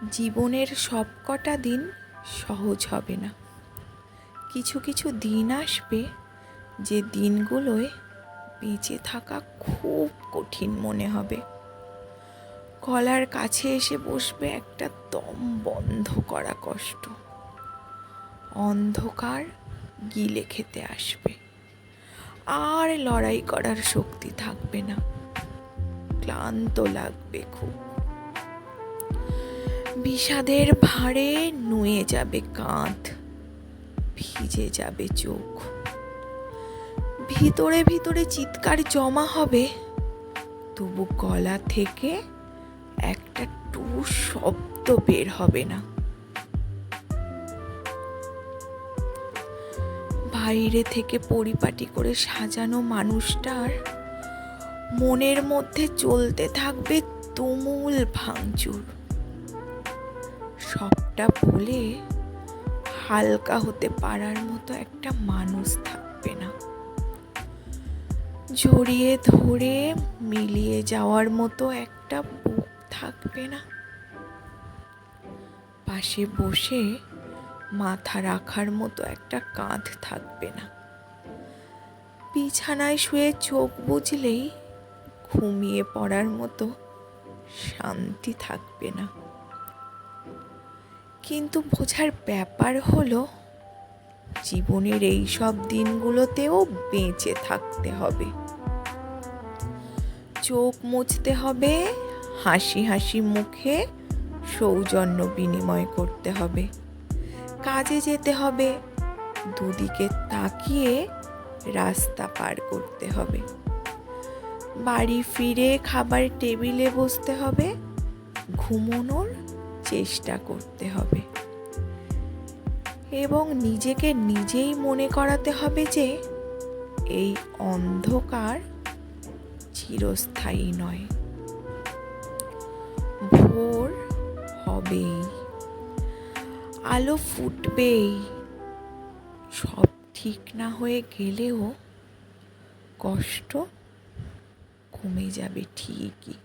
জীবনের সবকটা দিন সহজ হবে না। কিছু কিছু দিন আসবে যে দিনগুলোয় বেঁচে থাকা খুব কঠিন মনে হবে। গলার কাছে এসে বসবে একটা দম বন্ধ করা কষ্ট। অন্ধকার গিলে খেতে আসবে, আর লড়াই করার শক্তি থাকবে না। ক্লান্ত লাগবে খুব। বিষাদের ভারে নুয়ে যাবে কাঁধ, ভিজে যাবে চোখ। ভিতরে ভিতরে চিৎকার জমা হবে, তবু গলা থেকে একটা টু শব্দ বের হবে না। বাইরে থেকে পরিপাটি করে সাজানো মানুষটার মনের মধ্যে চলতে থাকবে তুমুল ভাঙচুর। সবটা বলে হালকা হতে পারার মতো একটা মানুষ থাকবে না। জড়িয়ে ধরে মিলিয়ে যাওয়ার মতো একটা বুক থাকবে না। পাশে বসে মাথা রাখার মতো একটা কাঁধ থাকবে না। বিছানায় শুয়ে চোখ বুজলেই ঘুমিয়ে পড়ার মতো শান্তি থাকবে না। কিন্তু বোঝার ব্যাপার হলো, জীবনের এই সব দিনগুলোতেও বেঁচে থাকতে হবে। চোখ মুছতে হবে, হাসি হাসি মুখে সৌজন্য বিনিময় করতে হবে। কাজে যেতে হবে, দুদিকে তাকিয়ে রাস্তা পার করতে হবে। বাড়ি ফিরে খাবার টেবিলে বসতে হবে, ঘুমোনোর চেষ্টা করতে হবে এবং নিজেকে নিজেই মনে করাতে হবে যে এই অন্ধকার চিরস্থায়ী নয়। ভোর হবেই, আলো ফুটবেই। সব ঠিক না হয়ে গেলেও কষ্ট কমে যাবে ঠিকই।